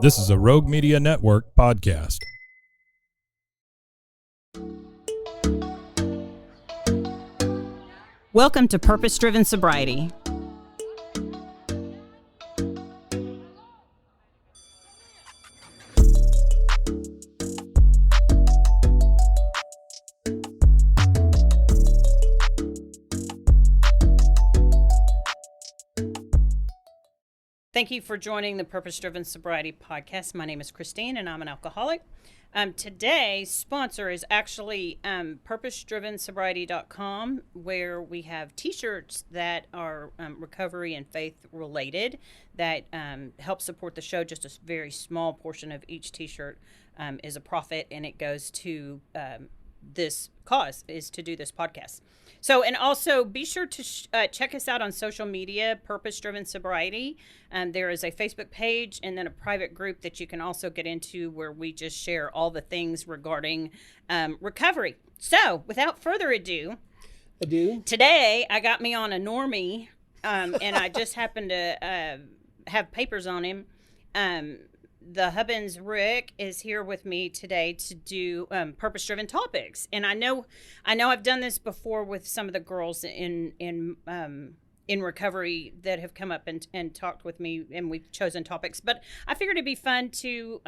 This is a Rogue Media Network podcast. Welcome to Purpose-Driven Sobriety. Thank you for joining the Purpose-Driven Sobriety podcast. My name is Christine, and I'm an alcoholic. Today's sponsor is actually purposedrivensobriety.com, where we have t-shirts that are recovery and faith related that help support the show. Just a very small portion of each t-shirt is a profit, and it goes to this cause, is to do this podcast. So, and also be sure to check us out on social media, Purpose-Driven Sobriety. There is a Facebook page and then a private group that you can also get into where we just share all the things regarding recovery. So, without further ado, today I got me on a Normie, and I just happened to have papers on him. The Hubbins Rick is here with me today to do purpose-driven topics, and I know I've done this before with some of the girls in recovery that have come up and talked with me, and we've chosen topics. But I figured it'd be fun to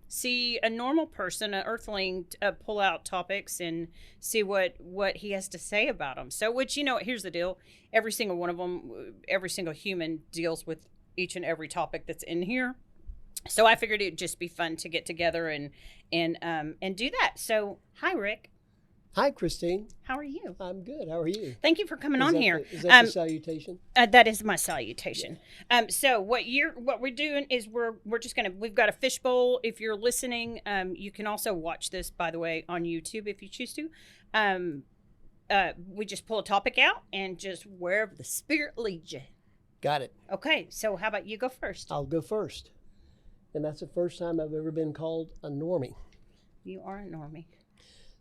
see a normal person, an earthling, pull out topics and see what he has to say about them. So, which, here's the deal: every single one of them, every single human deals with each and every topic that's in here. So I figured it'd just be fun to get together and do that. So, hi, Rick. Hi, Christine. How are you? I'm good. How are you? Thank you for coming on here. Is that the salutation? That is my salutation. Yeah. So what we're doing is we've got a fishbowl. If you're listening, you can also watch this, by the way, on YouTube if you choose to. We just pull a topic out and just wherever the spirit leads you. Got it. Okay. So how about you go first? I'll go first. And that's the first time I've ever been called a normie. You are a normie.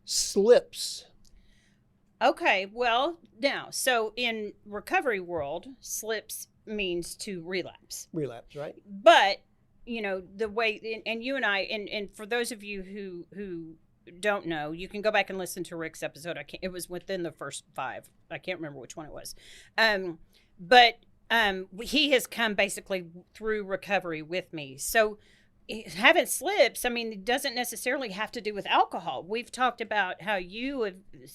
Slips. Okay, well, now, so in recovery world, slips means to relapse. Relapse, right? But, the way, and you and I, and for those of you who don't know, you can go back and listen to Rick's episode. It was within the first 5. I can't remember which one it was. But he has come basically through recovery with me. So having slips, it doesn't necessarily have to do with alcohol. We've talked about how you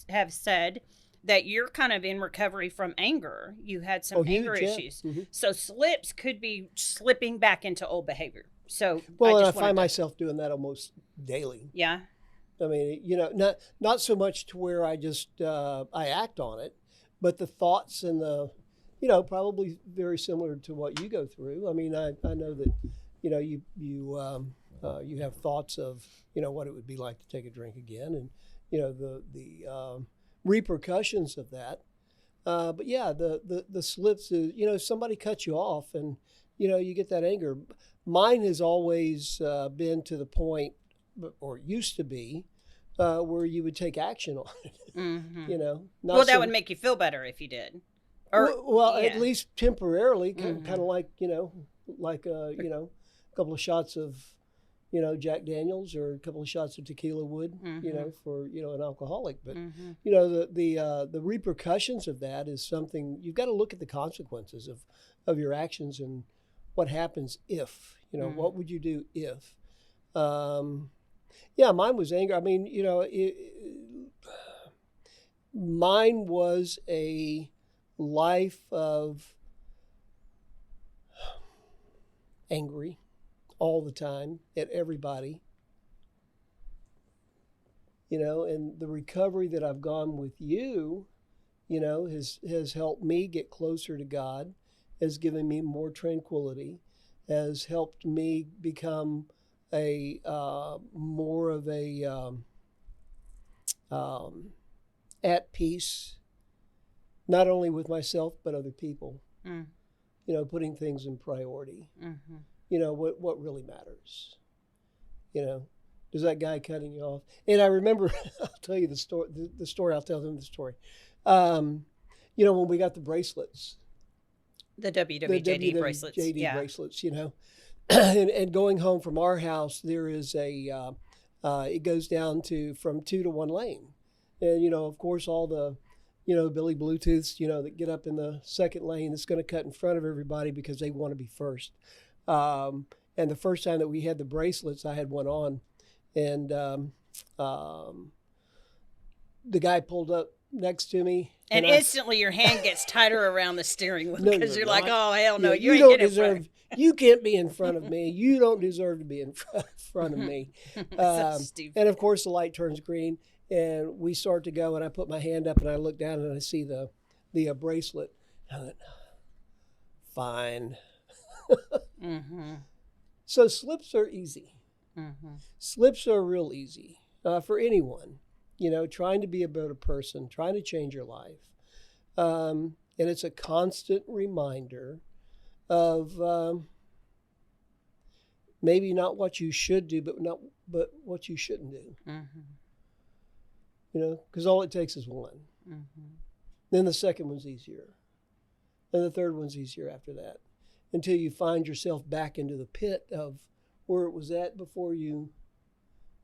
have said that you're kind of in recovery from anger. You had some anger issues. Yeah. Mm-hmm. So slips could be slipping back into old behavior. So I find myself doing that almost daily. Yeah. Not so much to where I just I act on it, but the thoughts and the probably very similar to what you go through. I know that, you have thoughts of, what it would be like to take a drink again and, the repercussions of that. But yeah, the slips is, if somebody cuts you off and, you get that anger. Mine has always been to the point, or used to be, where you would take action on it. Mm-hmm. That would make you feel better if you did. At least temporarily, kind of like, a couple of shots of, Jack Daniels or a couple of shots of tequila would, mm-hmm. For, an alcoholic. But, mm-hmm. The repercussions of that is something, you've got to look at the consequences of your actions and what happens if, mm-hmm. what would you do if? Mine was anger. Mine was a life of angry all the time at everybody, and the recovery that I've gone with you, has helped me get closer to God, has given me more tranquility, has helped me become a more of a at peace, not only with myself, but other people, putting things in priority, mm-hmm. What really matters, does that guy cutting you off? And I remember, I'll tell you the story, I'll tell them the story. When we got the bracelets, the WWJD bracelets, JD bracelets, and going home from our house, there is it goes down to from 2 to 1 lane. And, of course, all the, Billy Bluetooths, that get up in the second lane, that's going to cut in front of everybody because they want to be first. And the first time that we had the bracelets, I had one on, and the guy pulled up next to me. And instantly your hand gets tighter around the steering wheel because you're like, oh, hell no, you ain't don't getting in front of deserve. You can't be in front of me. You don't deserve to be in front of me. So stupid. And of course, the light turns green, and we start to go. And I put my hand up, and I look down, and I see the bracelet. I went, fine. Mm-hmm. So slips are easy. Mm-hmm. Slips are real easy for anyone. Trying to be a better person, trying to change your life. And it's a constant reminder of maybe not what you should do, but what you shouldn't do. Mm-hmm. Because all it takes is one. Mm-hmm. Then the second one's easier. And the third one's easier after that. Until you find yourself back into the pit of where it was at before you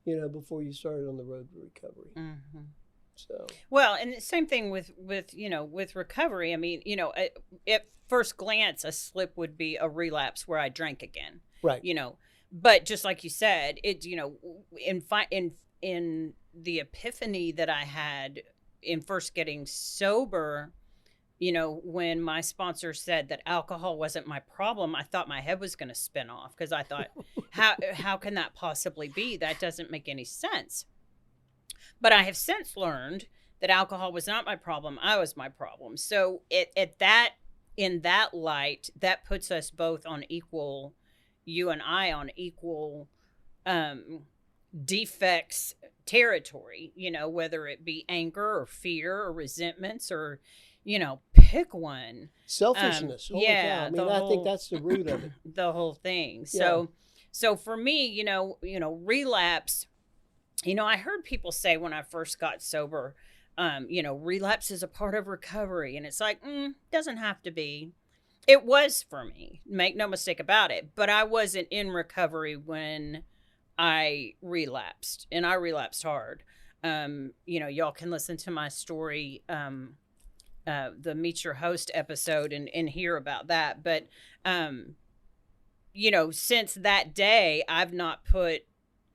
started on the road to recovery. Mm-hmm. So well, and the same thing with recovery. I mean, at first glance, a slip would be a relapse where I drank again. right. But just like you said, it in the epiphany that I had in first getting sober, when my sponsor said that alcohol wasn't my problem, I thought my head was going to spin off because I thought, how can that possibly be? That doesn't make any sense. But I have since learned that alcohol was not my problem. I was my problem. So in that light, that puts us both on equal, you and I on equal defects territory, whether it be anger or fear or resentments or, pick one. Selfishness. Holy cow. I mean, I think that's the root of it. The whole thing. Yeah. So for me, relapse, I heard people say when I first got sober, relapse is a part of recovery. And it's like, doesn't have to be. It was for me. Make no mistake about it. But I wasn't in recovery when I relapsed. And I relapsed hard. Y'all can listen to my story, the Meet Your Host episode and hear about that. But, since that day, I've not put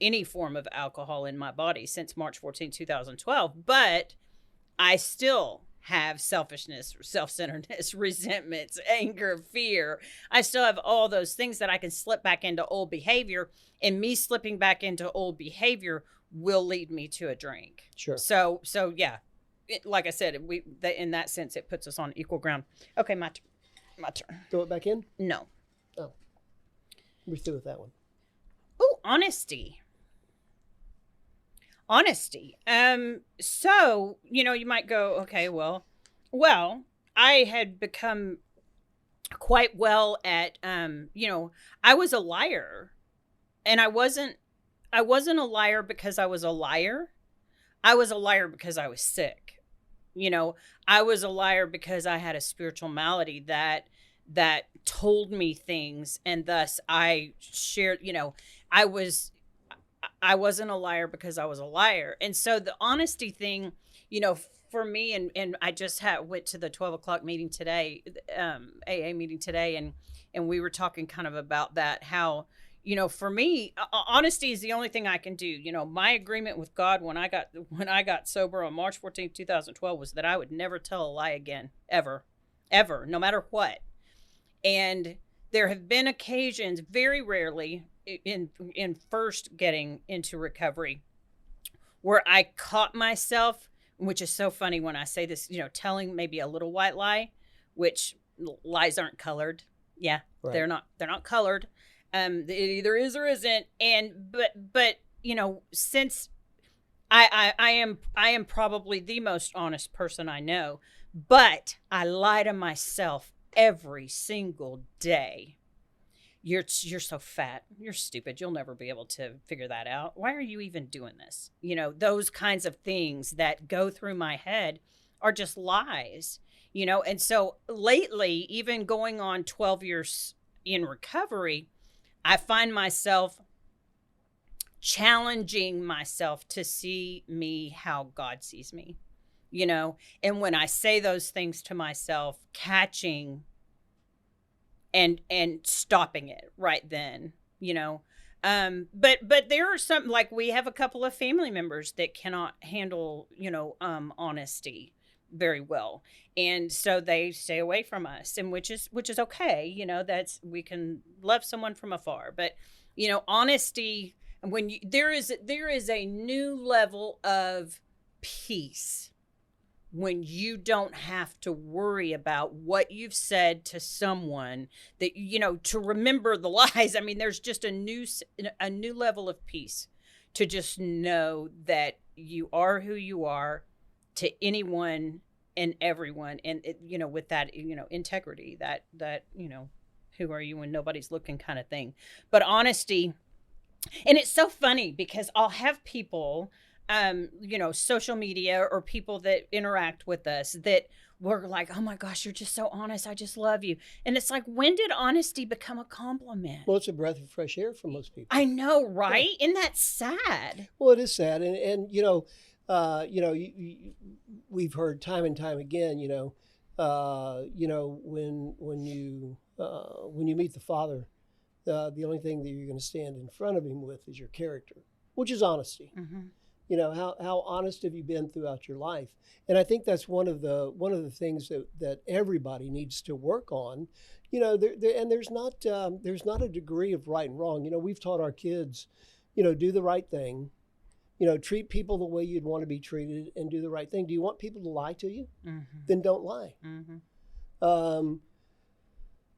any form of alcohol in my body since March 14, 2012. But I still have selfishness, self-centeredness, resentments, anger, fear. I still have all those things that I can slip back into old behavior, and me slipping back into old behavior will lead me to a drink. Sure. So yeah, like I said, in that sense, it puts us on equal ground. Okay, my turn. Throw it back in? No. Oh. We're through with that one. Oh, honesty. So, you might go, okay, well, I had become quite well at, I was a liar, and I wasn't a liar because I was a liar. I was a liar because I was sick. I was a liar because I had a spiritual malady that told me things, and thus I shared, I wasn't a liar because I was a liar. And so the honesty thing, for me, and I just went to the 12 o'clock meeting today, AA meeting today. And we were talking kind of about that, how, for me, honesty is the only thing I can do. My agreement with God when I got sober on March 14th, 2012 was that I would never tell a lie again, ever, no matter what. And there have been occasions, very rarely, in first getting into recovery, where I caught myself, which is so funny when I say this, telling maybe a little white lie, which lies aren't colored. Yeah, right. They're not colored. It either is or isn't. And but since I am probably the most honest person I know, but I lie to myself every single day. You're so fat. You're stupid. You'll never be able to figure that out. Why are you even doing this? Those kinds of things that go through my head are just lies, And so lately, even going on 12 years in recovery, I find myself challenging myself to see me how God sees me, and when I say those things to myself, catching and stopping it right then, but there are some, like, we have a couple of family members that cannot handle, honesty very well, and so they stay away from us, and which is okay. That's, we can love someone from afar, but honesty, when there is a new level of peace when you don't have to worry about what you've said to someone, that to remember the lies. I mean, there's just a new level of peace to just know that you are who you are to anyone and everyone, and with that, integrity, that who are you when nobody's looking kind of thing. But honesty, and it's so funny because I'll have people, social media, or people that interact with us, that were like, oh my gosh, you're just so honest, I just love you. And it's like, when did honesty become a compliment? Well, it's a breath of fresh air for most people. I know, right? Yeah. Isn't that sad? Well, it is sad. And we've heard time and time again, when you meet the Father, the only thing that you're going to stand in front of him with is your character, which is honesty. Mm-hmm. How honest have you been throughout your life? And I think that's one of the things that everybody needs to work on. And there's not a degree of right and wrong. We've taught our kids, do the right thing, treat people the way you'd want to be treated, and do the right thing. Do you want people to lie to you? Mm-hmm. Then don't lie. Mm-hmm.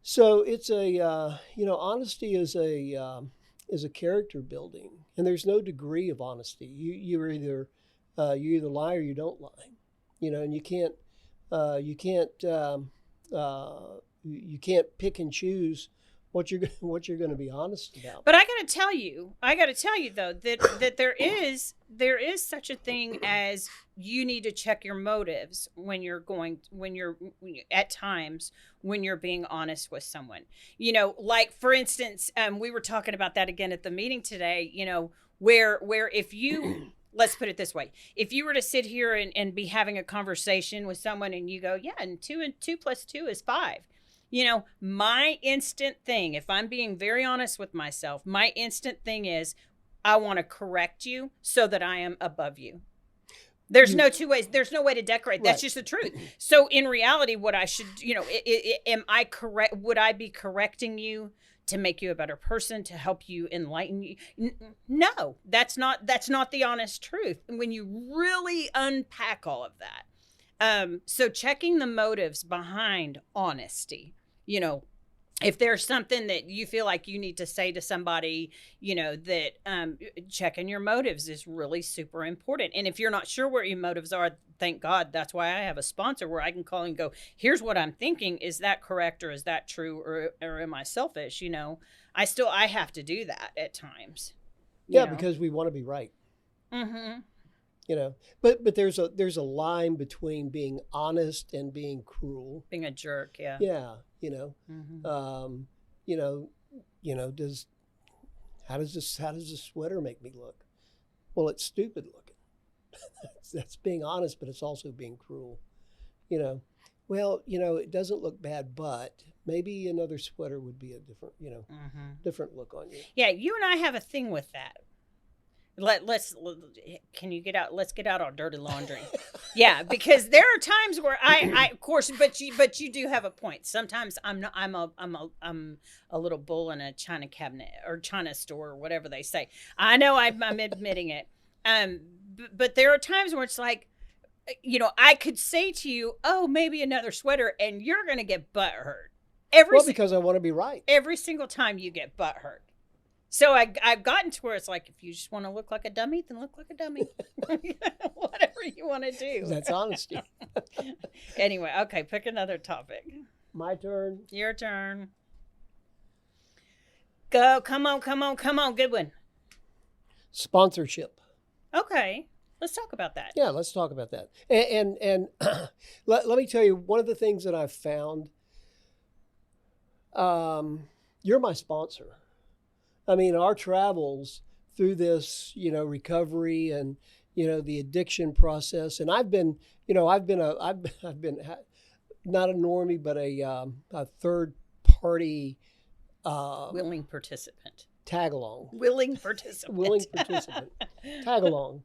So it's honesty is a character building, and there's no degree of honesty. You either lie or you don't lie, and you can't pick and choose what you're going to be honest about. But I got to tell you though, that there is such a thing as, you need to check your motives when you're at times when you're being honest with someone. Like, for instance, we were talking about that again at the meeting today, where if you let's put it this way, if you were to sit here and be having a conversation with someone, and you go, yeah, and 2 + 2 is 5. My instant thing, if I'm being very honest with myself, my instant thing is, I want to correct you so that I am above you. There's no two ways. There's no way to decorate. That's just the truth. So in reality, what I should, am I correct? Would I be correcting you to make you a better person, to help you, enlighten you? No, that's not the honest truth. When you really unpack all of that. So checking the motives behind honesty, if there's something that you feel like you need to say to somebody, that checking your motives is really super important. And if you're not sure what your motives are, thank God, that's why I have a sponsor where I can call and go, here's what I'm thinking. Is that correct, or is that true, or am I selfish? I have to do that at times. Yeah, because we want to be right. Mm-hmm. But there's a line between being honest and being cruel. Being a jerk, yeah. Yeah, Mm-hmm. How does this sweater make me look? Well, it's stupid looking. That's being honest, but it's also being cruel. Well, it doesn't look bad, but maybe another sweater would be a different, Mm-hmm. different look on you. Yeah, you and I have a thing with that. Let's get out our dirty laundry. Yeah, because there are times where I of course, but you do have a point. Sometimes I'm a little bull in a china cabinet or china store or whatever they say. I know I'm admitting it. But there are times where it's like, I could say to you, oh, maybe another sweater, and you're going to get butt hurt. Because I want to be right. Every single time you get butt hurt. So I've gotten to where it's like, if you just want to look like a dummy, then look like a dummy. Whatever you want to do. That's honesty. Anyway, okay, pick another topic. My turn. Your turn. Go. Come on. Good one. Sponsorship. Okay. Let's talk about that. Yeah, let's talk about that. And let me tell you, one of the things that I've found, you're my sponsor. I mean, our travels through this, recovery and, the addiction process. And I've been not a normie, but a third party Willing participant. tag along. Willing participant. Willing participant. Tag along.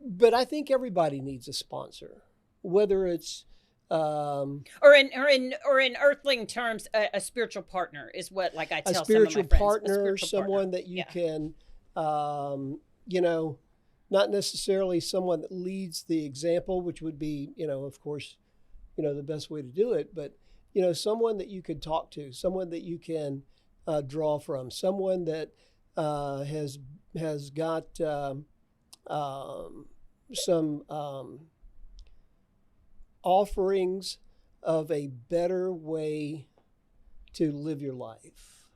But I think everybody needs a sponsor, whether it's or in earthling terms, a spiritual partner is what, like, I tell some of my friends. Partner, someone that you can, not necessarily someone that leads the example, which would be, of course, the best way to do it, but someone that you could talk to, someone that you can draw from, someone that has got some offerings of a better way to live your life.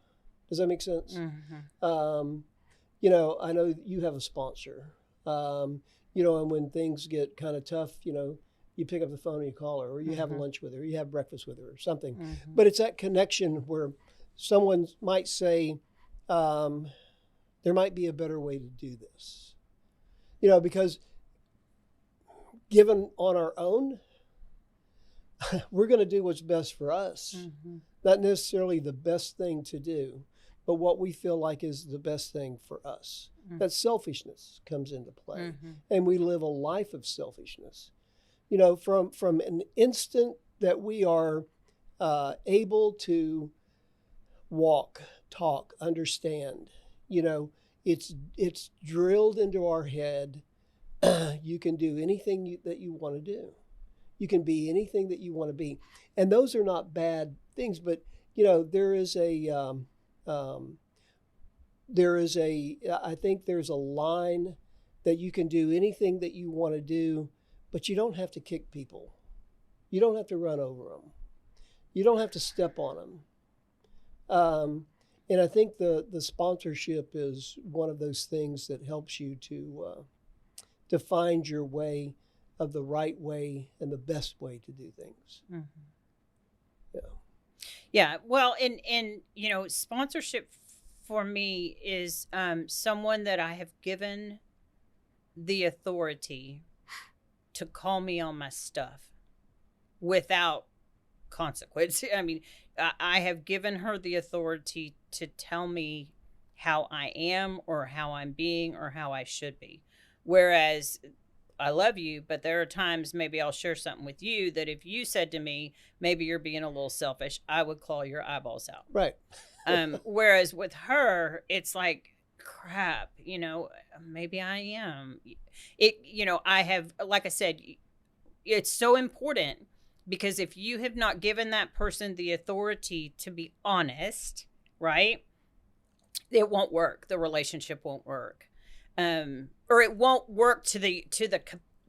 Does that make sense? Mm-hmm. I know you have a sponsor, and when things get kind of tough, you pick up the phone and you call her, or you have lunch with her, or you have breakfast with her, or something. Mm-hmm. But it's that connection where someone might say, there might be a better way to do this. Because given on our own, we're going to do what's best for us. Mm-hmm. Not necessarily the best thing to do, but what we feel like is the best thing for us. Mm-hmm. That selfishness comes into play. Mm-hmm. And we live a life of selfishness. From an instant that we are able to walk, talk, understand, it's drilled into our head. You can do anything that you want to do. You can be anything that you want to be. And those are not bad things, but, there is I think there's a line that you can do anything that you want to do, but you don't have to kick people. You don't have to run over them. You don't have to step on them. And I think the sponsorship is one of those things that helps you to find your way of the right way and the best way to do things. Mm-hmm. Yeah. Well, and sponsorship for me is someone that I have given the authority to call me on my stuff without consequence. I mean, I have given her the authority to tell me how I am or how I'm being or how I should be. Whereas I love you, but there are times maybe I'll share something with you that if you said to me, maybe you're being a little selfish, I would claw your eyeballs out. Right. Whereas with her, it's like, crap, maybe I am. I have, like I said, it's so important because if you have not given that person the authority to be honest, right, it won't work. The relationship won't work. Or it won't work to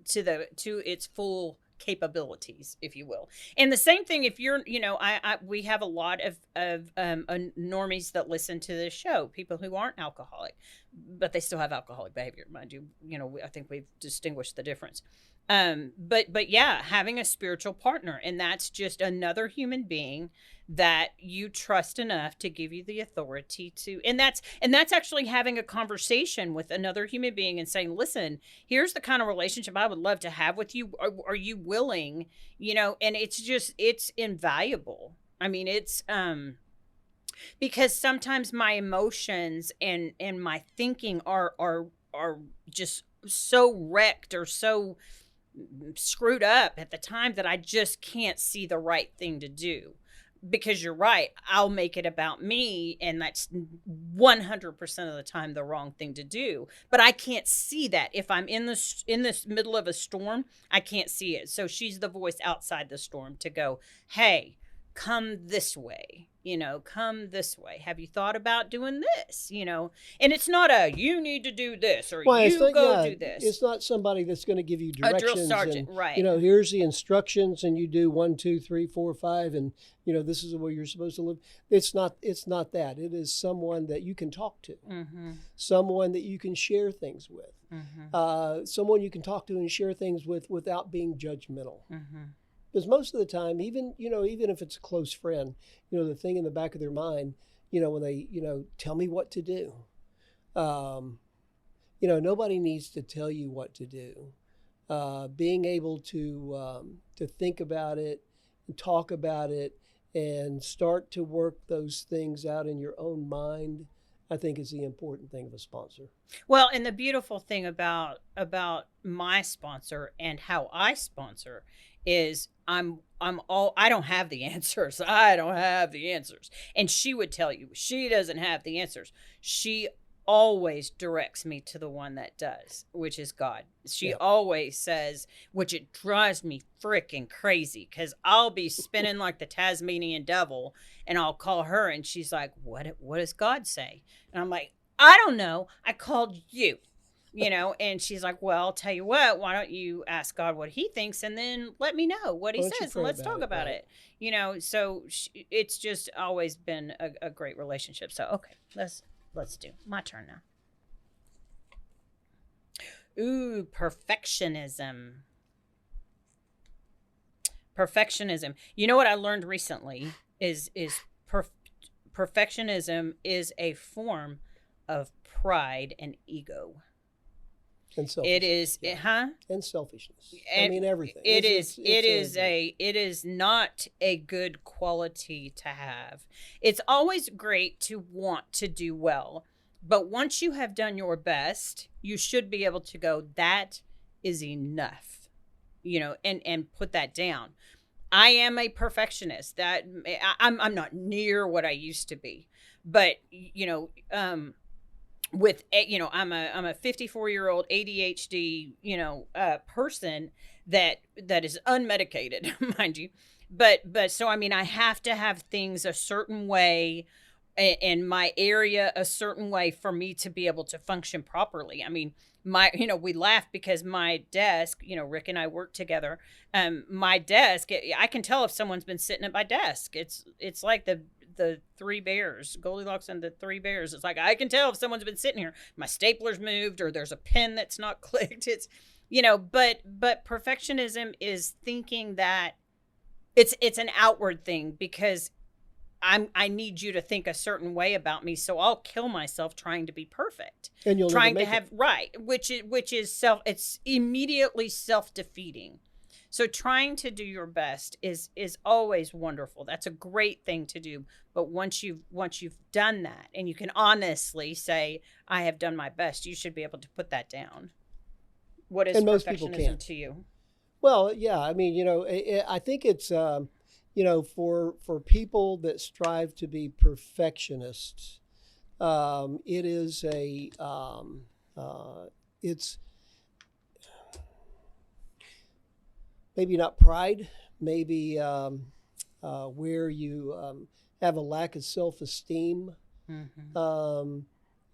its full capabilities, if you will. And the same thing if you're, we have a lot of normies that listen to this show, people who aren't alcoholic, but they still have alcoholic behavior, mind you. I think we've distinguished the difference. But yeah, having a spiritual partner, and that's just another human being that you trust enough to give you the authority to, and that's actually having a conversation with another human being and saying, listen, here's the kind of relationship I would love to have with you. Are you willing? And it's invaluable. I mean, it's, because sometimes my emotions and my thinking are just so wrecked or so screwed up at the time that I just can't see the right thing to do. Because you're right, I'll make it about me, and that's 100% of the time the wrong thing to do. But I can't see that if I'm in this middle of a storm. I can't see it. So she's the voice outside the storm to go, hey, come this way. Come this way. Have you thought about doing this? And it's not you need to do this or do this. It's not somebody that's going to give you directions. A drill sergeant, right? Here's the instructions, and you do 1, 2, 3, 4, 5, and this is the way you're supposed to live. It's not that. It is someone that you can talk to, mm-hmm. someone that you can share things with, mm-hmm. Someone you can talk to and share things with without being judgmental. Mm-hmm. Because most of the time, even if it's a close friend, the thing in the back of their mind, when they, tell me what to do. Nobody needs to tell you what to do. Being able to think about it and talk about it and start to work those things out in your own mind, I think is the important thing of a sponsor. Well, and the beautiful thing about my sponsor and how I sponsor is I don't have the answers. I don't have the answers. And she would tell you she doesn't have the answers. She always directs me to the one that does, which is God. She always says, which it drives me freaking crazy, because I'll be spinning like the Tasmanian devil and I'll call her and she's like, what does God say? And I'm like, I don't know. I called you, and she's like, well, I'll tell you what, why don't you ask God what he thinks and then let me know what he says and let's talk about it. So it's just always been a great relationship. So, okay, let's do my turn now. Ooh, perfectionism. You know what I learned recently is perfectionism is a form of pride and ego. And selfishness. It is, and selfishness. And everything. It is not a good quality to have. It's always great to want to do well, but once you have done your best, you should be able to go, that is enough, and put that down. I am a perfectionist. That I'm not near what I used to be, but with I'm a 54-year-old ADHD person that is unmedicated, mind you, but so I have to have things a certain way in my area, a certain way for me to be able to function properly. We laugh because my desk, Rick and I work together. My desk, I can tell if someone's been sitting at my desk. It's like the Three Bears, Goldilocks and the Three Bears. It's like, I can tell if someone's been sitting here. My stapler's moved or there's a pen that's not clicked. It's, but perfectionism is thinking that it's an outward thing, because I need you to think a certain way about me, so I'll kill myself trying to be perfect. And you'll trying never to make have it. Right, which is it's immediately self-defeating. So trying to do your best is always wonderful. That's a great thing to do. But once you've done that and you can honestly say, I have done my best, you should be able to put that down. What is perfectionism to you? Well, yeah, I think it's for people that strive to be perfectionists, it is it's maybe not pride, maybe where you have a lack of self-esteem. Mm-hmm.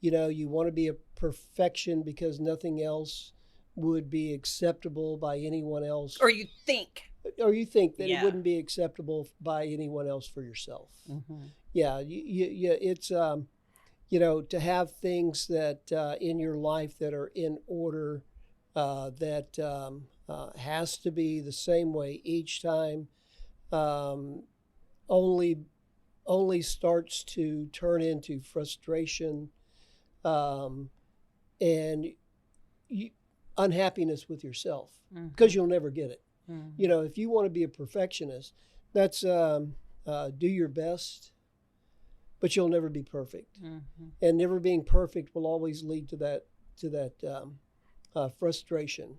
You want to be a perfection because nothing else would be acceptable by anyone else. Or you think that it wouldn't be acceptable by anyone else for yourself. Mm-hmm. Yeah, it's to have things that in your life that are in order, that has to be the same way each time, only starts to turn into frustration, and unhappiness with yourself, because you'll never get it. Mm-hmm. If you want to be a perfectionist, that's do your best, but you'll never be perfect. Mm-hmm. And never being perfect will always lead to that frustration,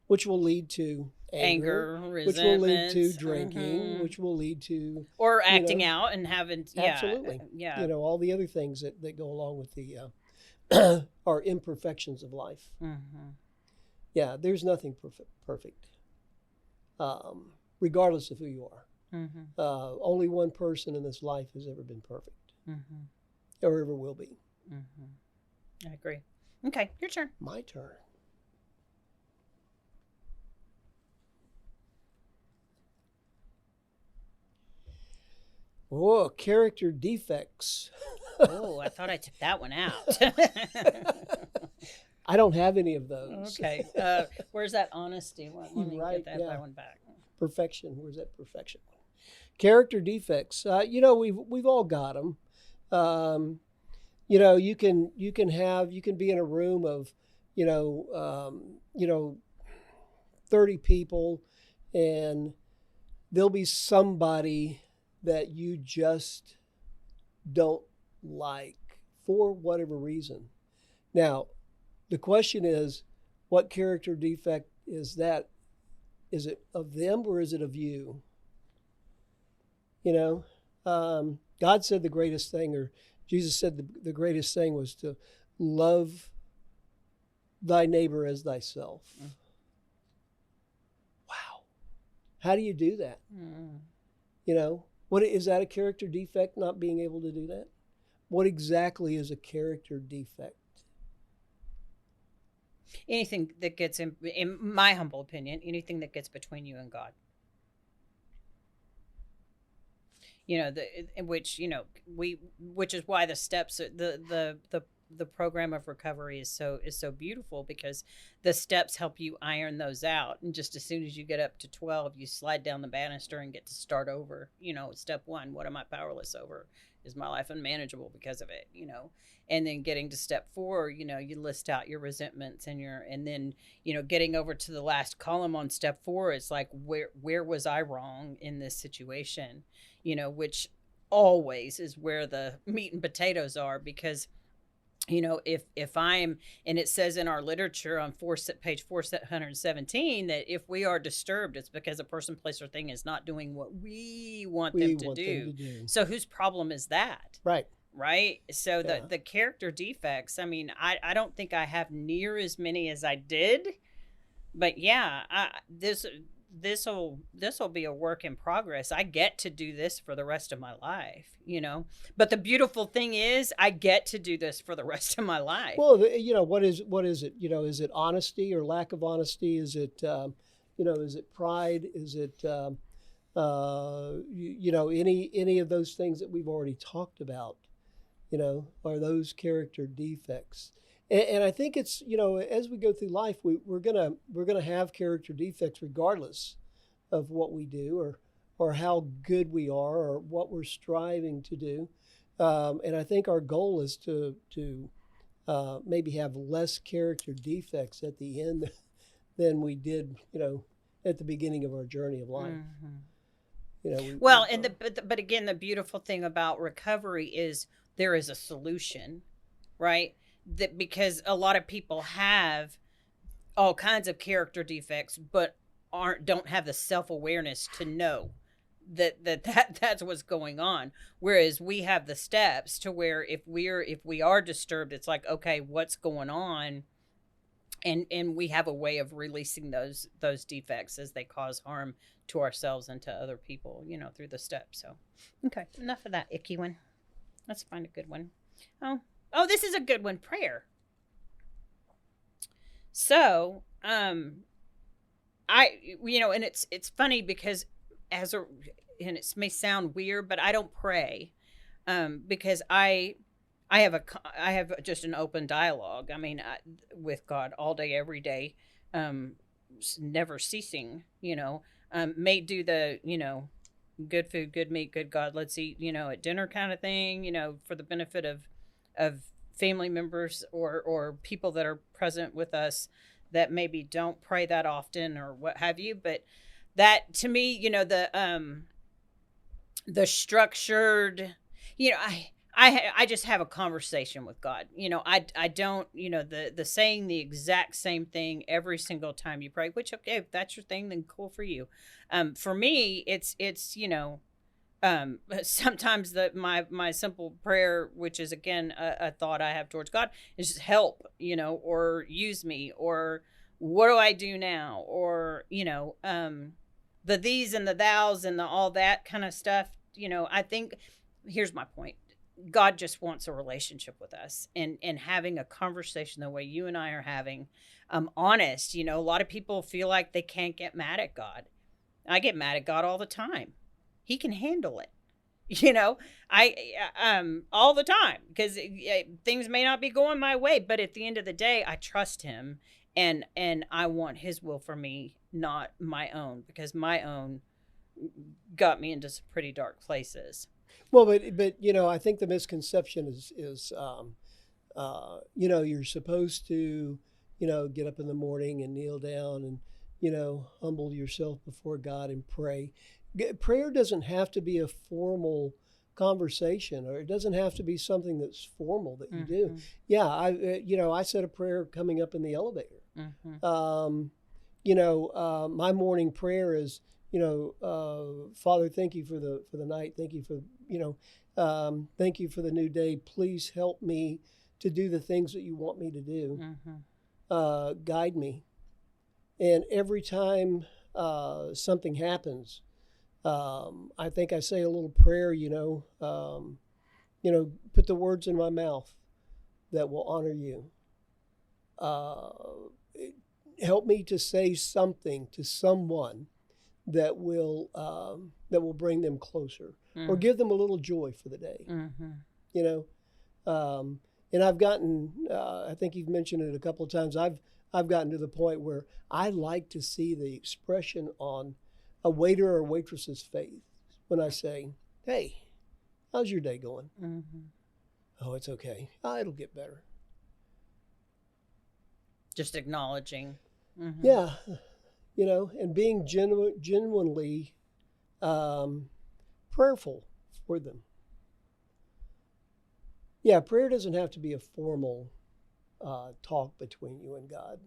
which will lead to anger, resentment, which will lead to drinking, which will lead to acting out and having absolutely, all the other things that go along with the our imperfections of life. Mm-hmm. Yeah, there's nothing perfect, regardless of who you are. Mm-hmm. Only one person in this life has ever been perfect, or ever will be. Mm-hmm. I agree. Okay, your turn. My turn. Oh, character defects. Oh, I thought I took that one out. I don't have any of those. Okay. Where's that honesty one? Let me get that one back. Perfection. Where's that perfection? Character defects. We've all got them. Um, you can be in a room of, 30 people, and there'll be somebody that you just don't like for whatever reason. Now, the question is, what character defect is that? Is it of them or is it of you? God said the greatest thing, or Jesus said the greatest thing was to love thy neighbor as thyself. Wow. How do you do that? What is that, a character defect, not being able to do that? What exactly is a character defect? Anything that gets in my humble opinion, anything that gets between you and God. Which is why the steps, the program of recovery is so beautiful, because the steps help you iron those out. And just as soon as you get up to 12, you slide down the banister and get to start over. Step 1, what am I powerless over? Is my life unmanageable because of it? And then getting to step 4, you list out your resentments and then getting over to the last column on step 4, it's like, where was I wrong in this situation? Which always is where the meat and potatoes are, because if I'm, and it says in our literature on page 417, that if we are disturbed, it's because a person, place, or thing is not doing what we want them to do. So whose problem is that? Right. So Yeah. the character defects, I don't think I have near as many as I did, but yeah, this will be a work in progress. I get to do this for the rest of my life, but the beautiful thing is I get to do this for the rest of my life. Well, what is it? Is it honesty or lack of honesty? Is it, is it pride? Is it, any of those things that we've already talked about, are those character defects? And I think it's, as we go through life, we're gonna have character defects regardless of what we do or how good we are or what we're striving to do. And I think our goal is to maybe have less character defects at the end than we did, at the beginning of our journey of life. Mm-hmm. But again, the beautiful thing about recovery is there is a solution, right? That because a lot of people have all kinds of character defects, but don't have the self-awareness to know that's what's going on. Whereas we have the steps to where if we are disturbed, it's like, okay, what's going on? And we have a way of releasing those defects as they cause harm to ourselves and to other people, through the steps. So, okay, enough of that icky one. Let's find a good one. Oh, this is a good one. Prayer. So, and it's funny because and it may sound weird, but I don't pray, because I have just an open dialogue. With God all day, every day, never ceasing. May do the good food, good meat, good God. Let's eat at dinner kind of thing. For the benefit of family members or people that are present with us that maybe don't pray that often or what have you. But that to me, the structured, I just have a conversation with God. I don't, the saying the exact same thing every single time you pray, which, okay, if that's your thing, then cool for you. For me, it's sometimes my simple prayer, which is again a thought I have towards God, is just help, or use me, or what do I do now, or the these and the thous and the all that kind of stuff. I think here's my point. God just wants a relationship with us and having a conversation the way you and I are having, honest. A lot of people feel like they can't get mad at God. I get mad at God all the time. He can handle it. All the time, because things may not be going my way, but at the end of the day, I trust him and I want his will for me, not my own, because my own got me into some pretty dark places. Well, but I think the misconception is you're supposed to get up in the morning and kneel down and humble yourself before God and pray. Prayer doesn't have to be a formal conversation, or it doesn't have to be something that's formal that you do. Yeah, I said a prayer coming up in the elevator. My morning prayer is, Father, thank you for the night. Thank you for thank you for the new day. Please help me to do the things that you want me to do. Guide me. And every time something happens, I think I say a little prayer, put the words in my mouth that will honor you. Help me to say something to someone that will bring them closer, or give them a little joy for the day. And I've gotten, I think you've mentioned it a couple of times. I've gotten to the point where I like to see the expression on a waiter or waitress's face when I say, "Hey, how's your day going?" "Oh, it's okay. It'll get better." Just acknowledging. Yeah, and being genuinely prayerful for them. Yeah, prayer doesn't have to be a formal talk between you and God.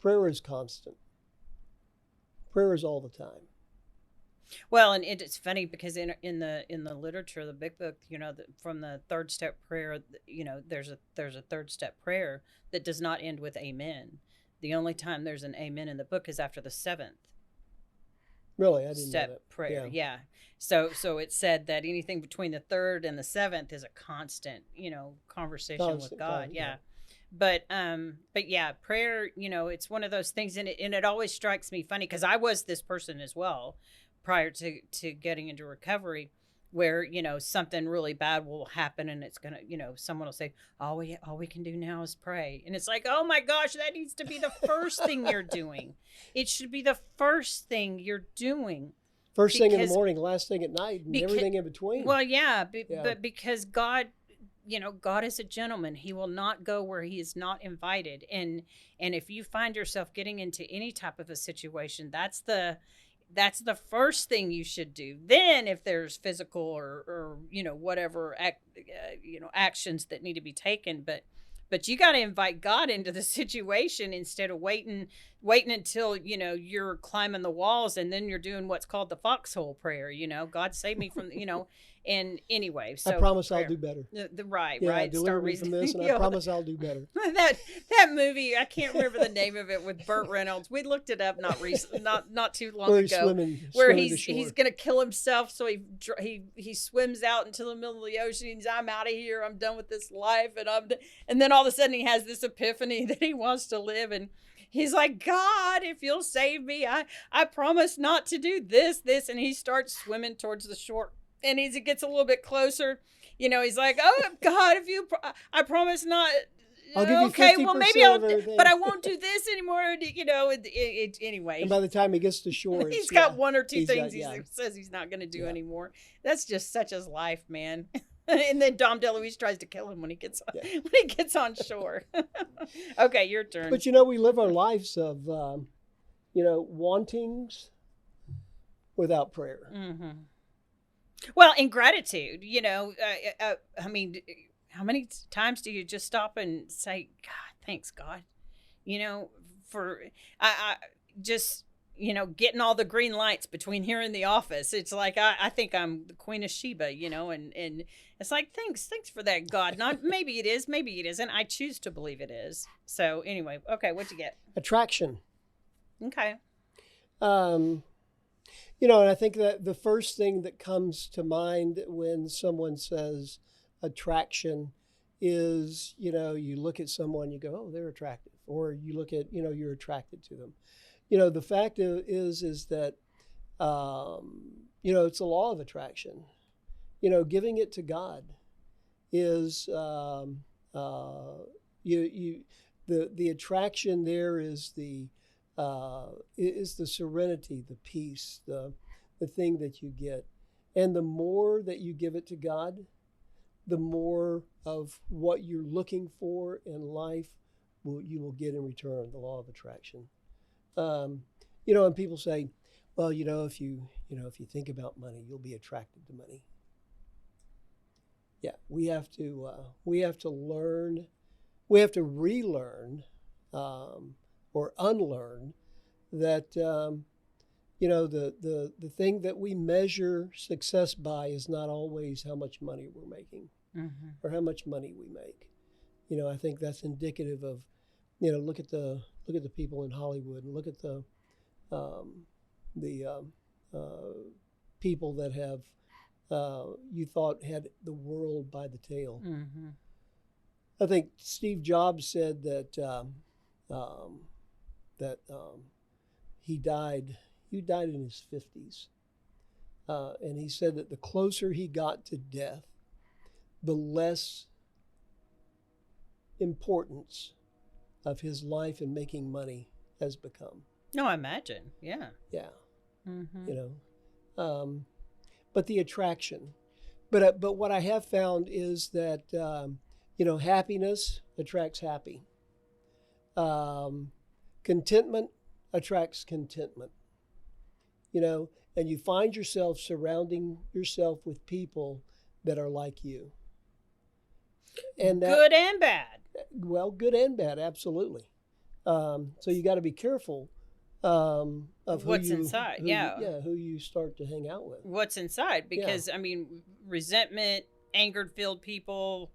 Prayer is constant. Prayer is all the time. Well, and it's funny because in the literature, the big book, from the third step prayer, there's a third step prayer that does not end with amen. The only time there's an amen in the book is after the seventh. Really, I didn't step know that. prayer. Yeah. So it said that anything between the third and the seventh is a constant, conversation with God. Yeah. But yeah, prayer, it's one of those things, and it always strikes me funny because I was this person as well prior to getting into recovery, where something really bad will happen, and it's gonna, someone will say, all we can do now is pray, and it's like, oh my gosh, that needs to be the first thing you're doing. It should be the first thing you're doing. First thing in the morning, last thing at night, and everything in between. Well, yeah, but because God, God is a gentleman. He will not go where he is not invited. And if you find yourself getting into any type of a situation, that's the first thing you should do. Then if there's physical or whatever actions that need to be taken, but you got to invite God into the situation instead of waiting until you're climbing the walls, and then you're doing what's called the foxhole prayer. God save me from and anyway. So I promise prayer. I'll do better. Right. Deliver me from this, and I promise I'll do better. that movie, I can't remember the name of it, with Burt Reynolds. We looked it up not too long ago. Where he's going to kill himself, so he swims out into the middle of the ocean. He's, I'm out of here. I'm done with this life, and then all of a sudden he has this epiphany that he wants to live, and he's like, God, if you'll save me, I promise not to do this, and he starts swimming towards the shore. And as it gets a little bit closer, he's like, oh, God, I promise not. I'll give you 50% well, maybe but I won't do this anymore. Anyway. And by the time he gets to shore, he's got one or two things he says he's not going to do anymore. That's just such his life, man. And then Dom DeLuise tries to kill him when he gets on shore. Okay, your turn. But we live our lives of wantings without prayer. Well, in gratitude, I mean, how many times do you just stop and say, God, thanks, God, for I just, getting all the green lights between here and the office. It's like, I think I'm the Queen of Sheba, and it's like, thanks for that, God. Not maybe it is, maybe it isn't. I choose to believe it is. So anyway, okay, what'd you get? Attraction. Okay. And I think that the first thing that comes to mind when someone says attraction is, you look at someone, you go, oh, they're attractive. Or you look at, you're attracted to them. The fact is that, it's a law of attraction. Giving it to God is, the attraction there is the serenity, the peace, the thing that you get. And the more that you give it to God, the more of what you're looking for in life you will get in return, the law of attraction. And people say, well, if you think about money, you'll be attracted to money. Yeah, we have to learn, we have to relearn or unlearn that the thing that we measure success by is not always how much money we're making or how much money we make. I think that's indicative of, look at the people in Hollywood and look at the people that have you thought had the world by the tail. Mm-hmm. I think Steve Jobs said that he died in his 50s. And he said that the closer he got to death, the less importance of his life in making money has become. No, I imagine. Yeah. Yeah. Mm-hmm. But the attraction. But what I have found is that, happiness attracts happy. Contentment attracts contentment. And you find yourself surrounding yourself with people that are like you. And Good and bad. Well, good and bad, absolutely. So you got to be careful of what's inside. Who you start to hang out with. What's inside, because resentment, anger-filled people,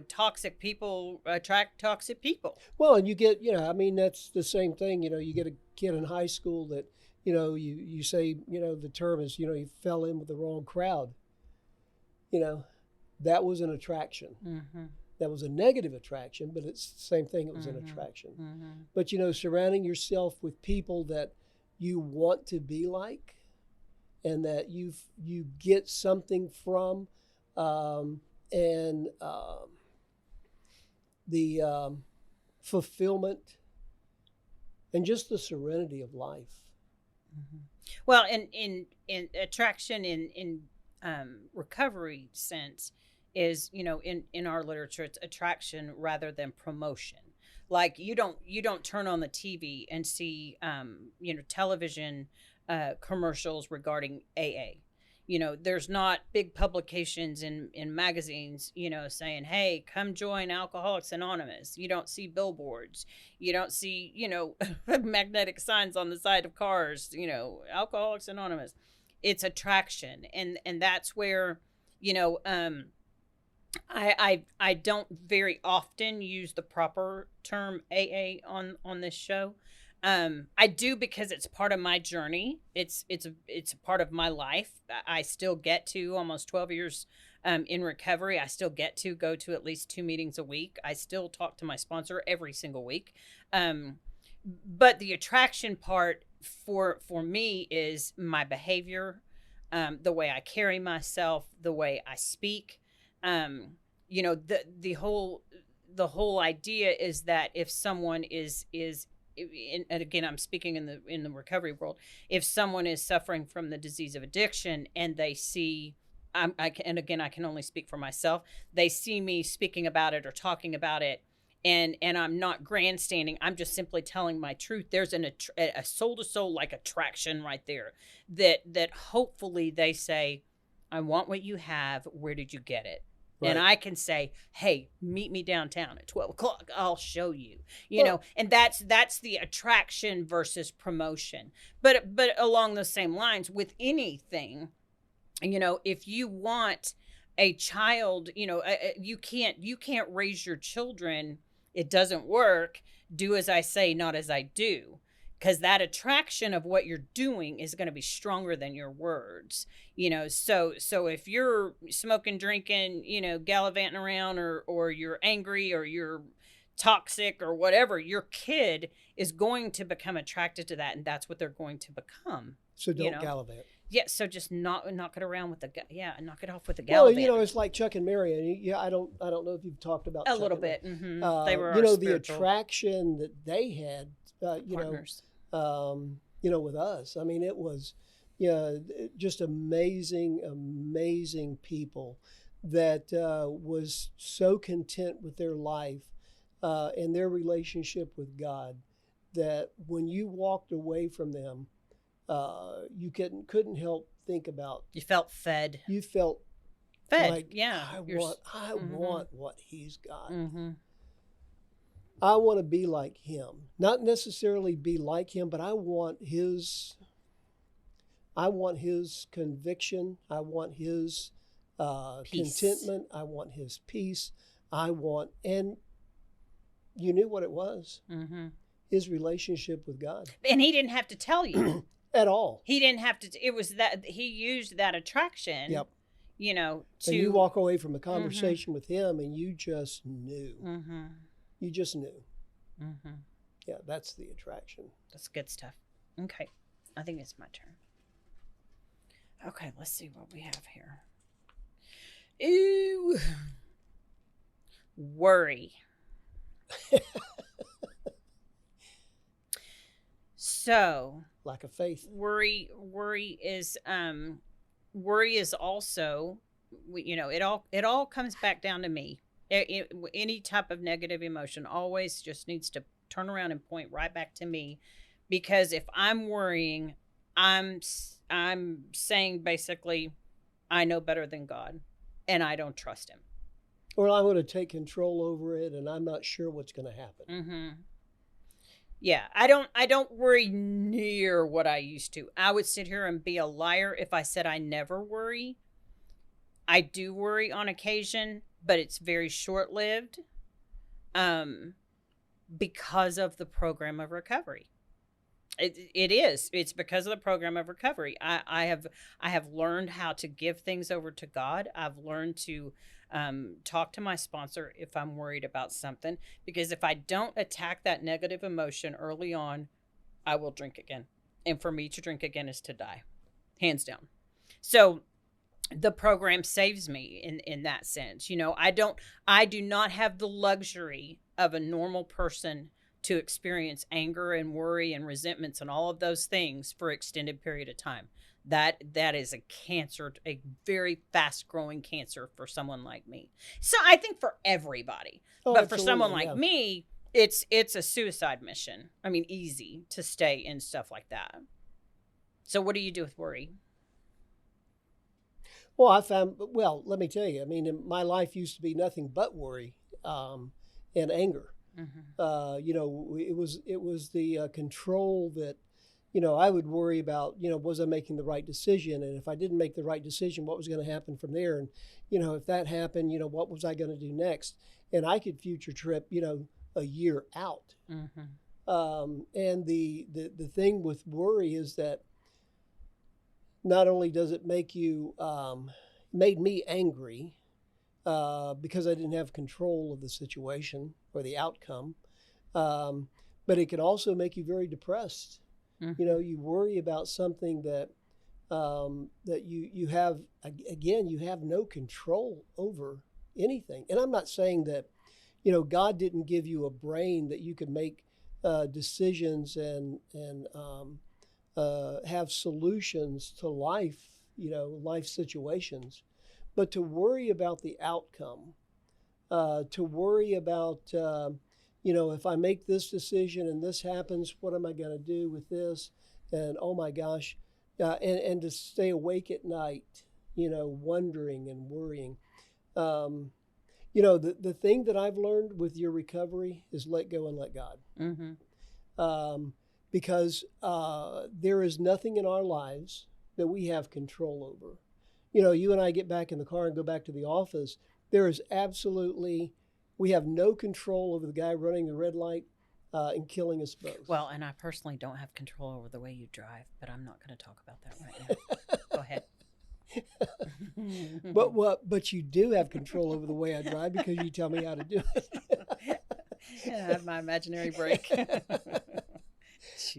toxic people attract toxic people. Well, and you get, that's the same thing. You get a kid in high school that, you say, the term is, he fell in with the wrong crowd. That was an attraction. Mm-hmm. That was a negative attraction, but it's the same thing. It was an attraction. Mm-hmm. But, surrounding yourself with people that you want to be like and that you get something from, and the fulfillment and just the serenity of life. Mm-hmm. Well, in attraction in recovery sense is, in our literature, it's attraction rather than promotion. Like you don't turn on the TV and see television commercials regarding AA. There's not big publications in magazines, saying, hey, come join Alcoholics Anonymous. You don't see billboards. You don't see, magnetic signs on the side of cars, Alcoholics Anonymous. It's attraction. And that's where, I don't very often use the proper term AA on this show. I do because it's part of my journey. It's a part of my life. I still get to almost 12 years in recovery. I still get to go to at least 2 meetings a week. I still talk to my sponsor every single week. But the attraction part for me is my behavior, the way I carry myself, the way I speak. The whole idea is that if someone is and again, I'm speaking in the recovery world, if someone is suffering from the disease of addiction and they see, I can only speak for myself, they see me speaking about it or talking about it, and I'm not grandstanding, I'm just simply telling my truth. There's a soul to soul like attraction right there that hopefully they say, I want what you have. Where did you get it? Right. And I can say, hey, meet me downtown at 12 o'clock. I'll show you, and that's the attraction versus promotion. But along those same lines with anything, if you want a child, you can't raise your children. It doesn't work. Do as I say, not as I do. Because that attraction of what you're doing is going to be stronger than your words, So if you're smoking, drinking, gallivanting around, or you're angry, or you're toxic, or whatever, your kid is going to become attracted to that, and that's what they're going to become. So don't gallivant. Yeah. So just knock it around with knock it off with the gallivant. Well, it's like Chuck and Mary. And I don't know if you've talked about a Chuck little bit. Mm-hmm. They were our the attraction that they had. Partners. With us. I mean, it was Yeah, just amazing people that was so content with their life and their relationship with God that when you walked away from them, you couldn't help think about. You felt fed. You felt Fed, like yeah. I want what he's got. Mm-hmm. I want to be like him. Not necessarily be like him, but I want his conviction. I want his contentment. I want his peace. And you knew what it was. Mm-hmm. His relationship with God. And he didn't have to tell you. At all. He didn't have to. It was that he used that attraction. Yep. To. And you walk away from a conversation with him, and you just knew. Mm-hmm. You just knew. Mm-hmm. Yeah, that's the attraction. That's good stuff. Okay, I think it's my turn. Okay, let's see what we have here. Ooh, worry. So lack of faith. Worry is also, it all comes back down to me. Any type of negative emotion always just needs to turn around and point right back to me, because if I'm worrying, I'm saying basically, I know better than God, and I don't trust him. Or I'm going to take control over it, and I'm not sure what's going to happen. Mm-hmm. Yeah, I don't worry near what I used to. I would sit here and be a liar if I said I never worry. I do worry on occasion, but it's very short-lived, because of the program of recovery. It is. It's because of the program of recovery. I have learned how to give things over to God. I've learned to talk to my sponsor if I'm worried about something, because if I don't attack that negative emotion early on, I will drink again. And for me to drink again is to die, hands down. So the program saves me in that sense. I do not have the luxury of a normal person to experience anger and worry and resentments and all of those things for extended period of time. That is a cancer, a very fast growing cancer for someone like me. So I think for everybody, but for someone like me, it's a suicide mission. I mean, easy to stay in stuff like that. So what do you do with worry? Well, let me tell you, I mean, my life used to be nothing but worry and anger. Mm-hmm. It was the control that, I would worry about, was I making the right decision? And if I didn't make the right decision, what was going to happen from there? And, if that happened, what was I going to do next? And I could future trip, a year out. Mm-hmm. And the thing with worry is that not only does it make you, made me angry because I didn't have control of the situation or the outcome, but it can also make you very depressed. Mm-hmm. You worry about something that you have, again, you have no control over anything. And I'm not saying that, God didn't give you a brain that you could make decisions and have solutions to life, life situations. But to worry about the outcome, to worry about, if I make this decision and this happens, what am I going to do with this? And oh my gosh, and to stay awake at night, wondering and worrying. The thing that I've learned with your recovery is let go and let God. Mm-hmm. Because there is nothing in our lives that we have control over. You and I get back in the car and go back to the office. We have no control over the guy running the red light and killing us both. Well, and I personally don't have control over the way you drive, but I'm not going to talk about that right now. Go ahead. But you do have control over the way I drive because you tell me how to do it. I have my imaginary brake.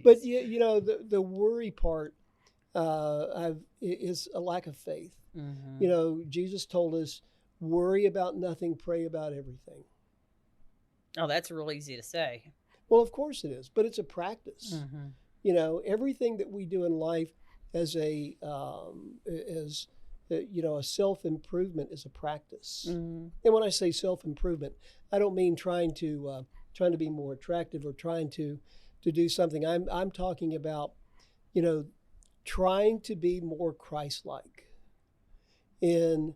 But the worry part is a lack of faith. Mm-hmm. Jesus told us, worry about nothing, pray about everything. Oh, that's real easy to say. Well, of course it is, but it's a practice. Mm-hmm. Everything that we do in life, as a a self-improvement is a practice. Mm-hmm. And when I say self-improvement, I don't mean trying to be more attractive or trying to do something. I'm talking about, trying to be more Christ-like in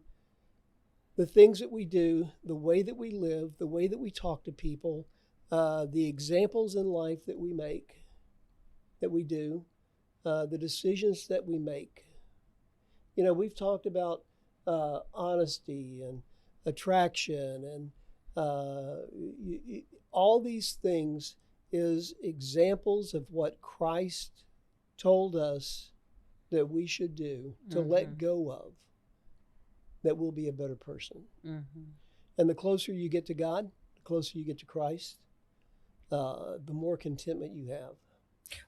the things that we do, the way that we live, the way that we talk to people, the examples in life that we make, that we do, the decisions that we make. We've talked about honesty and attraction and all these things is examples of what Christ told us that we should do to let go of, that we'll be a better person. Mm-hmm. And the closer you get to God, the closer you get to Christ, the more contentment you have.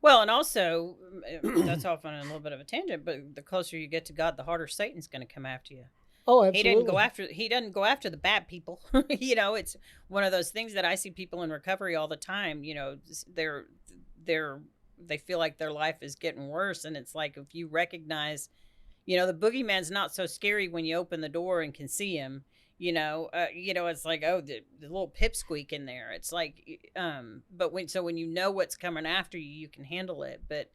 Well, and also, that's often a little bit of a tangent, but the closer you get to God, the harder Satan's going to come after you. Oh, absolutely. He doesn't go after the bad people. It's one of those things that I see people in recovery all the time. They feel like their life is getting worse, and it's like, if you recognize, the boogeyman's not so scary when you open the door and can see him. It's like, oh, the little pipsqueak in there. It's like, but when you know what's coming after you, you can handle it. But,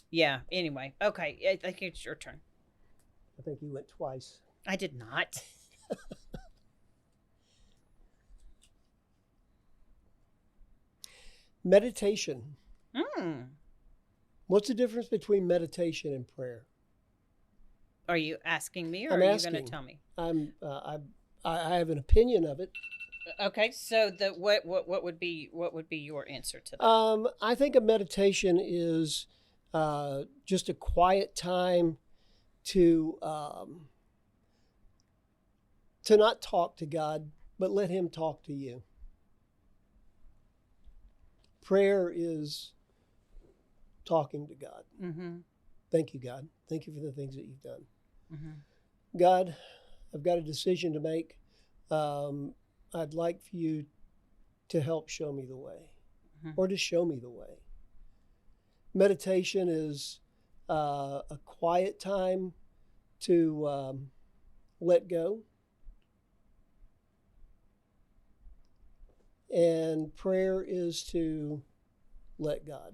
yeah. Anyway, okay. I think it's your turn. I think you went twice. I did not. Meditation. Mm. What's the difference between meditation and prayer? Are you asking me, or I'm are asking. you going to tell me? I have an opinion of it. Okay, so what would be your answer to that? I think a meditation is just a quiet time to not talk to God, but let Him talk to you. Prayer is talking to God. Mm-hmm. Thank you, God. Thank you for the things that you've done. Mm-hmm. God, I've got a decision to make. I'd like for you to help show me the way, or to show me the way. Meditation is a quiet time to let go. And prayer is to let God.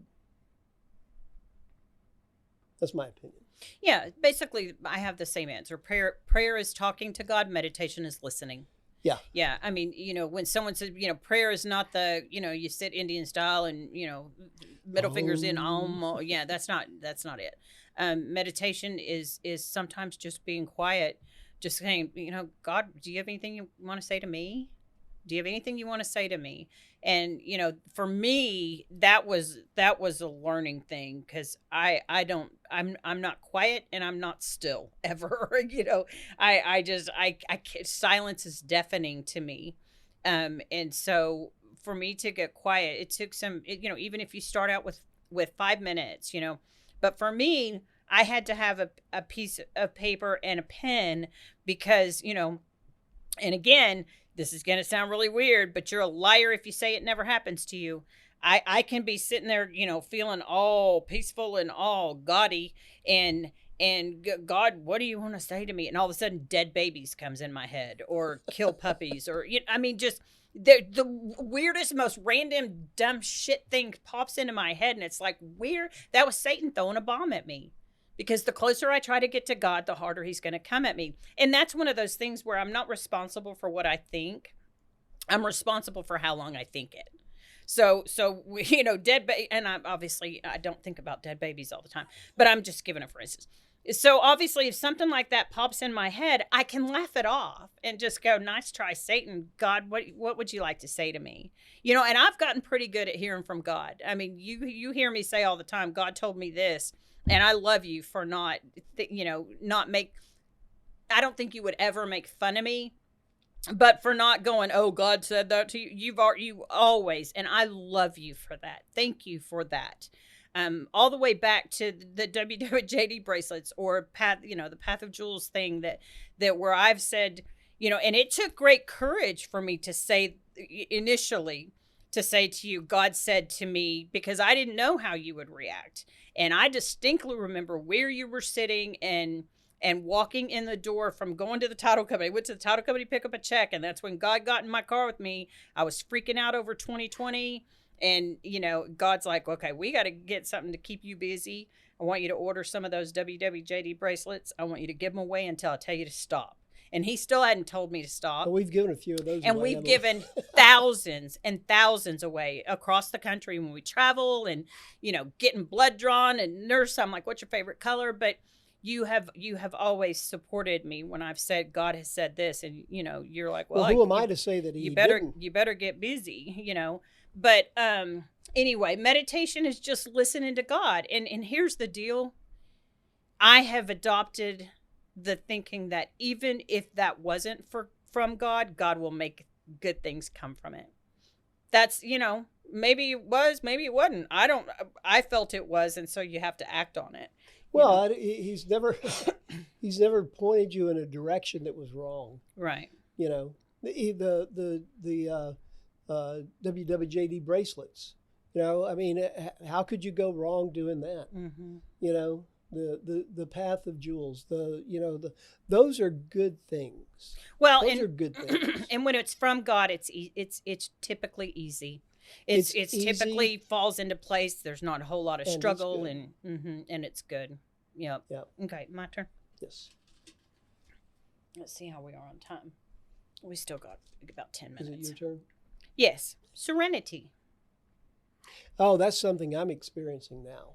That's my opinion. Yeah, basically, I have the same answer. Prayer is talking to God. Meditation is listening. Yeah. Yeah. I mean, when someone says, prayer is not the, you sit Indian style and, middle fingers in, yeah, that's not it. Meditation is sometimes just being quiet, just saying, God, do you have anything you want to say to me? Do you have anything you want to say to me? And, for me, that was a learning thing, because I'm not quiet, and I'm not still ever, silence is deafening to me. And so for me to get quiet, it took some, even if you start out with 5 minutes, but for me, I had to have a piece of paper and a pen, because, and again, this is going to sound really weird, but you're a liar if you say it never happens to you. I can be sitting there, feeling all peaceful and all gaudy, and God, what do you want to say to me? And all of a sudden, dead babies comes in my head, or kill puppies, or just the weirdest, most random, dumb shit thing pops into my head, and it's like, weird. That was Satan throwing a bomb at me. Because the closer I try to get to God, the harder he's going to come at me. And that's one of those things where I'm not responsible for what I think. I'm responsible for how long I think it. So and I don't think about dead babies all the time, but I'm just giving it for instance. So obviously, if something like that pops in my head, I can laugh it off and just go, nice try, Satan. God, what would you like to say to me? And I've gotten pretty good at hearing from God. I mean, you hear me say all the time, God told me this. And I love you for not make, I don't think you would ever make fun of me, but for not going, oh, God said that to you. You always, and I love you for that. Thank you for that. All the way back to the WWJD bracelets, or the Path of Jewels thing that where I've said, and it took great courage for me to say initially, to say to you, God said to me, because I didn't know how you would react. And I distinctly remember where you were sitting and walking in the door from going to the title company. I went to the title company to pick up a check, and that's when God got in my car with me. I was freaking out over 2020, and God's like, okay, we got to get something to keep you busy. I want you to order some of those WWJD bracelets. I want you to give them away until I tell you to stop. And he still hadn't told me to stop. Well, we've given a few of those and away, we've given thousands and thousands away across the country when we travel and, getting blood drawn and nurse. I'm like, what's your favorite color? But you have always supported me when I've said, God has said this. And, you're like, well, who am I to say that he didn't? You better get busy, But anyway, meditation is just listening to God. And here's the deal. I have adopted the thinking that even if that wasn't from God, God will make good things come from it. That's, maybe it was, maybe it wasn't. I felt it was, and so you have to act on it. Well, he's never pointed you in a direction that was wrong. Right. The WWJD bracelets. How could you go wrong doing that? Mm-hmm. The path of jewels. Those are good things. Well, those are good things. And when it's from God, it's typically easy. It's easy, typically falls into place. There's not a whole lot of struggle, and it's good. Yep. Okay, my turn. Yes. Let's see how we are on time. We still got about 10 minutes. Is it your turn? Yes. Serenity. Oh, that's something I'm experiencing now.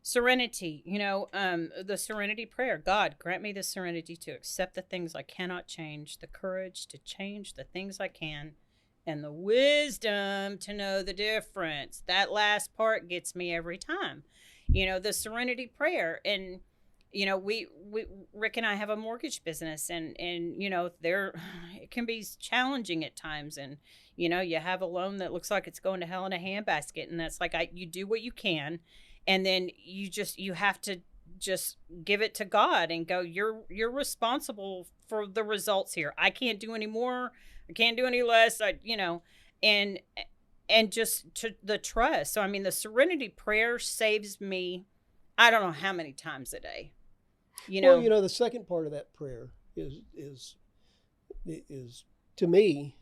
Serenity, the serenity prayer. God, grant me the serenity to accept the things I cannot change, the courage to change the things I can, and the wisdom to know the difference. That last part gets me every time. The serenity prayer. And, we Rick and I have a mortgage business, and it can be challenging at times. And, you have a loan that looks like it's going to hell in a handbasket. And that's like, you do what you can. And then you have to just give it to God and go, you're responsible for the results here. I can't do any more. I can't do any less. And just to the trust. So, the serenity prayer saves me, I don't know how many times a day, Well, the second part of that prayer is to me,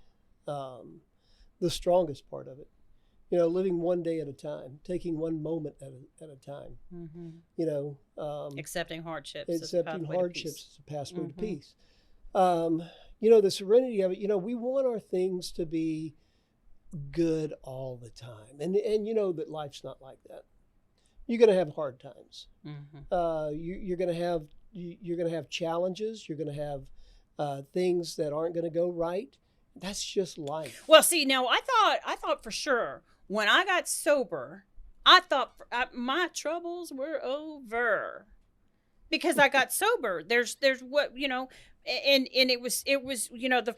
the strongest part of it. Living one day at a time, taking one moment at a time. Mm-hmm. Accepting hardships. Accepting hardships is a pathway to peace. The serenity of it. We want our things to be good all the time, and that life's not like that. You're going to have hard times. Mm-hmm. You're going to have challenges. You're going to have things that aren't going to go right. That's just life. Well, see, now I thought for sure when I got sober, I thought my troubles were over because I got sober. There's what, and it was the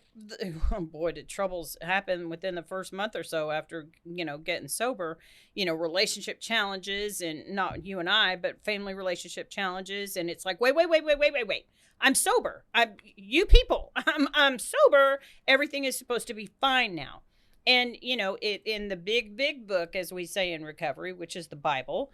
oh boy, did troubles happen within the first month or so after getting sober. Relationship challenges, and not you and I, but family relationship challenges. And it's like, wait. I'm sober. You people, I'm sober. Everything is supposed to be fine now. And, in the big book, as we say in recovery, which is the Bible,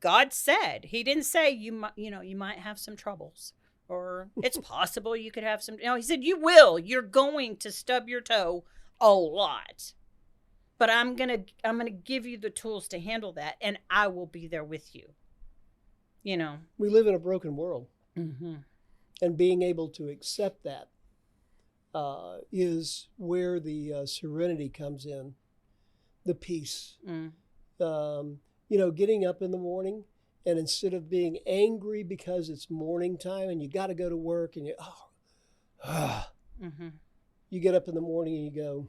God said, he didn't say you might have some troubles, or it's possible you could have some, he said, you're going to stub your toe a lot, but I'm going to give you the tools to handle that. And I will be there with you. We live in a broken world. Mm-hmm. And being able to accept that is where the serenity comes in, the peace. Getting up in the morning, and instead of being angry because it's morning time and you got to go to work, and mm-hmm. You get up in the morning and you go,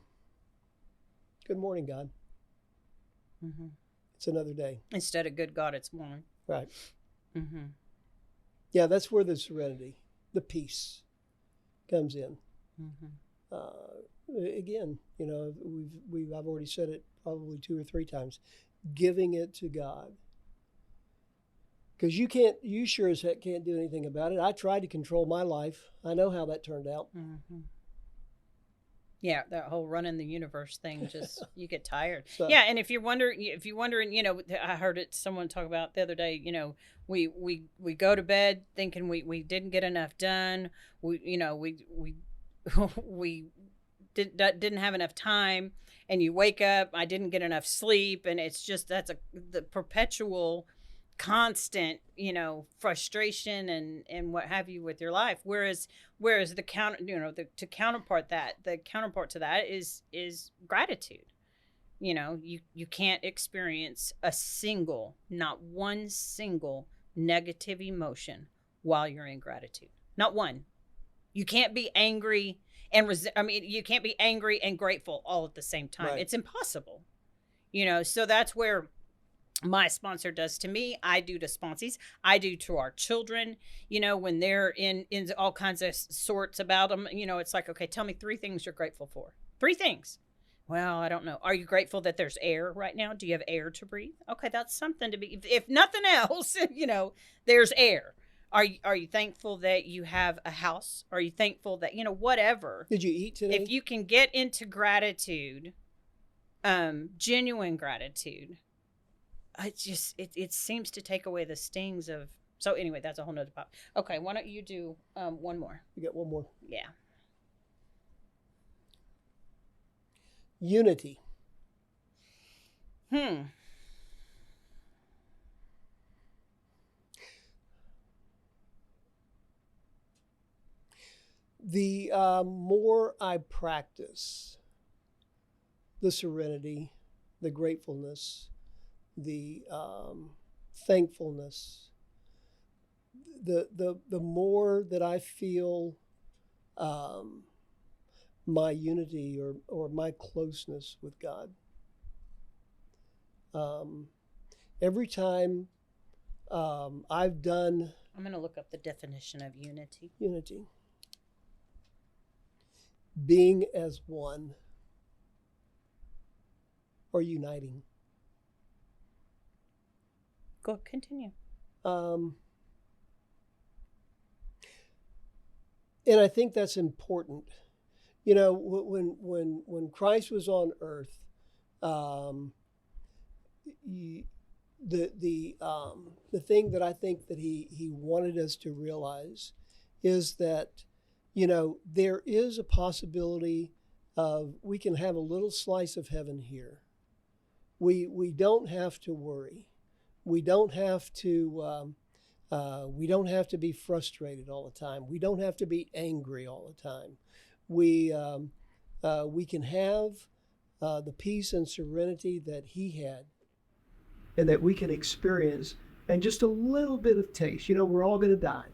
good morning, God. Mm-hmm. It's another day. Instead of good God, it's morning. Right. Mm-hmm. Yeah, that's where the serenity, the peace comes in. Mm-hmm. Again, I've already said it probably 2 or 3 times, giving it to God. Because you sure as heck can't do anything about it. I tried to control my life. I know how that turned out. Mm-hmm. Yeah, that whole running the universe thing, just you get tired. So, Yeah, and if you're wondering, I heard it someone talk about the other day. We go to bed thinking we didn't get enough done. We we didn't have enough time, and you wake up, I didn't get enough sleep, and it's just the perpetual constant frustration and what have you with your life, whereas the counterpart to that is gratitude. You can't experience not one single negative emotion while you're in gratitude. Not one. You can't be angry you can't be angry and grateful all at the same time. right. It's impossible. So that's where my sponsor does to me, I do to sponsees, I do to our children. When they're in all kinds of sorts about them, it's like, okay, tell me 3 things you're grateful for. 3 things. Well, I don't know. Are you grateful that there's air right now? Do you have air to breathe? Okay, that's something to be, if nothing else, there's air. Are you thankful that you have a house? Are you thankful that, whatever? Did you eat today? If you can get into gratitude, genuine gratitude, it seems to take away the stings of. So anyway, that's a whole nother pop. Okay, why don't you do one more? You got one more. Yeah. Unity. The more I practice the serenity, the gratefulness, the thankfulness, the more that I feel my unity or my closeness with God. Every time I've done I'm going to look up the definition of unity. Being as one or uniting. Go continue. And I think that's important. When Christ was on earth, the thing that I think that he wanted us to realize is that there is a possibility of we can have a little slice of heaven here. We don't have to worry. We don't have to be frustrated all the time. We don't have to be angry all the time. We can have the peace and serenity that he had, and that we can experience, and just a little bit of taste. We're all going to die.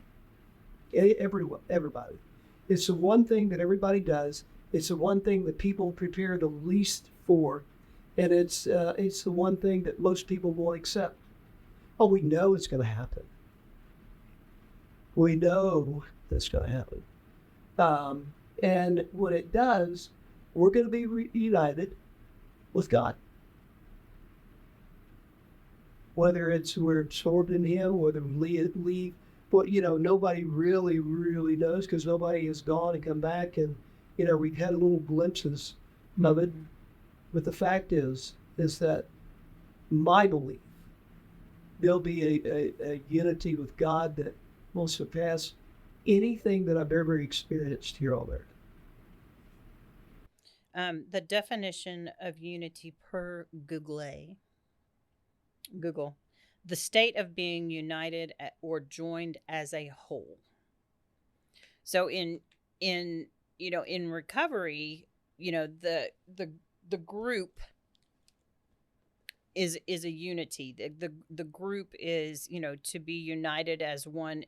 Everybody. It's the one thing that everybody does. It's the one thing that people prepare the least for, and it's the one thing that most people won't accept. Oh, we know it's going to happen. We know that's going to happen. And when it does, we're going to be reunited with God. Whether we're absorbed in him, whether we leave, but nobody really, really knows, because nobody has gone and come back, and we've had little glimpses of it. But the fact is that my belief, there'll be a unity with God that will surpass anything that I've ever experienced here on earth. The definition of unity per Google, the state of being united or joined as a whole. So in recovery, the group is a unity. The group is, to be united as one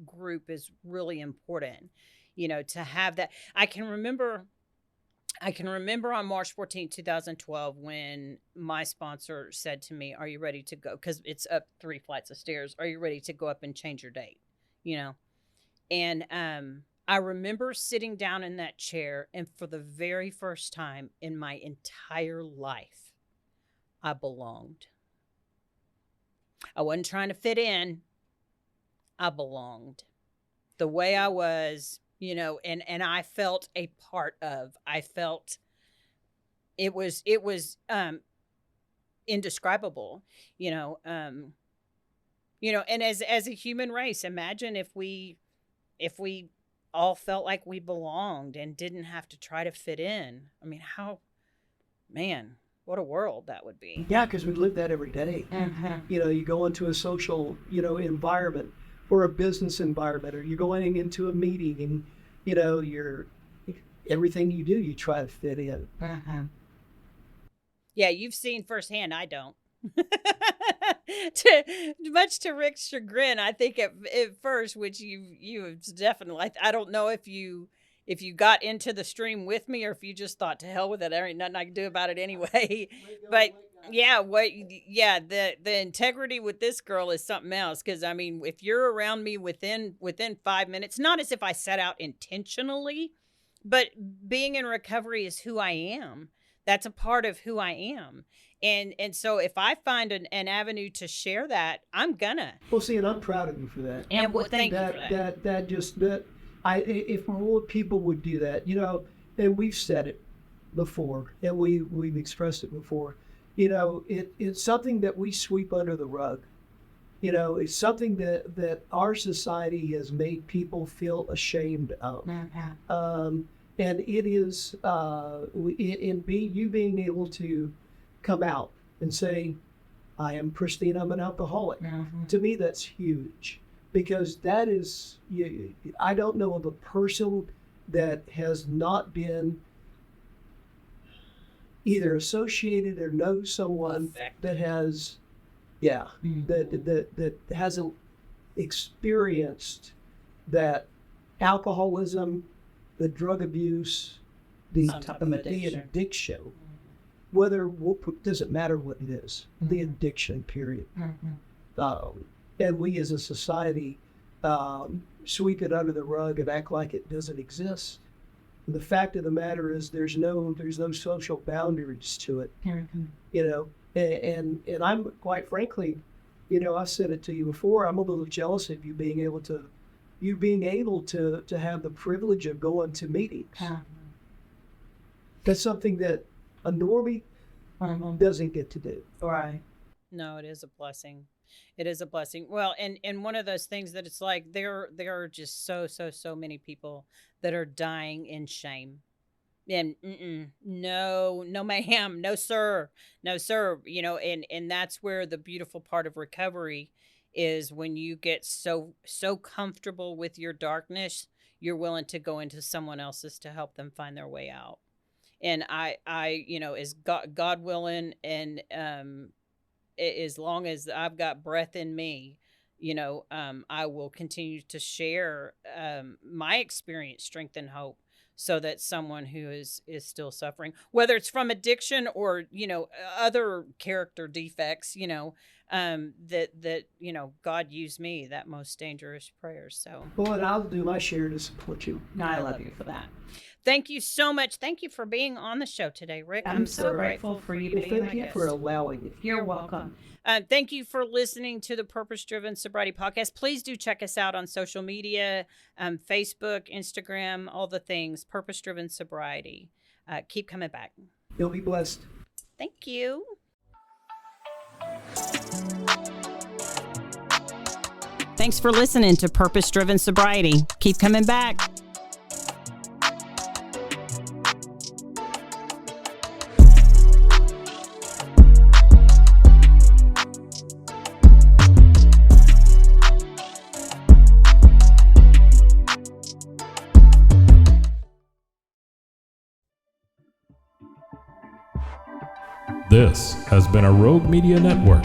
group is really important. To have that. I can remember on March 14, 2012, when my sponsor said to me, "Are you ready to go?" Because it's up 3 flights of stairs. "Are you ready to go up and change your date?" And I remember sitting down in that chair, and for the very first time in my entire life, I belonged. I wasn't trying to fit in. I belonged. The way I was, and I felt a part of. I felt it was indescribable, you know. And as a human race, imagine if we all felt like we belonged and didn't have to try to fit in. I mean, man, what a world that would be. Yeah, because we live that every day. You go into a social, environment or a business environment, or you're going into a meeting and, you're everything you do, you try to fit in. Yeah, you've seen firsthand. I don't. Much to Rick's chagrin, I think at first, which you definitely, I don't know if you got into the stream with me or if you just thought, to hell with it, there ain't nothing I can do about it anyway. But the integrity with this girl is something else. Because I mean, if you're around me within 5 minutes, not as if I set out intentionally, but being in recovery is who I am. That's a part of who I am. And so if I find an avenue to share that, I'm gonna. Well, see, and I'm proud of you for that. And thank you for that. If more people would do that, and we've said it before, and we've expressed it before, it's something that we sweep under the rug. It's something that our society has made people feel ashamed of. And it is you being able to come out and say, I am Christine, I'm an alcoholic. To me, that's huge, because that is, I don't know of a person that has not been either associated or knows someone that has, that hasn't experienced that alcoholism, the drug abuse, the addiction. Whether doesn't matter what it is, the addiction period. And we as a society sweep it under the rug and act like it doesn't exist. And the fact of the matter is, there's no social boundaries to it. And I'm, quite frankly, I've said it to you before, I'm a little jealous of you being able to have the privilege of going to meetings. That's something that a normie doesn't get to do. Right. No, it is a blessing. It is a blessing. Well, and one of those things that it's like there are just so many people that are dying in shame. And no, ma'am, no, sir. And that's where the beautiful part of recovery is, when you get so comfortable with your darkness, you're willing to go into someone else's to help them find their way out. And I is God willing, and as long as I've got breath in me, I will continue to share my experience, strength, and hope, so that someone who is still suffering, whether it's from addiction or other character defects, that God used me, that most dangerous prayer. So, well, and I'll do my share to support you. I love you for that. Thank you so much. Thank you for being on the show today, Rick. I'm so grateful for you being Thank you for allowing it. You're welcome. Thank you for listening to the Purpose Driven Sobriety Podcast. Please do check us out on social media, Facebook, Instagram, all the things, Purpose Driven Sobriety. Keep coming back. You'll be blessed. Thank you. Thanks for listening to Purpose Driven Sobriety. Keep coming back. This has been a Rogue Media Network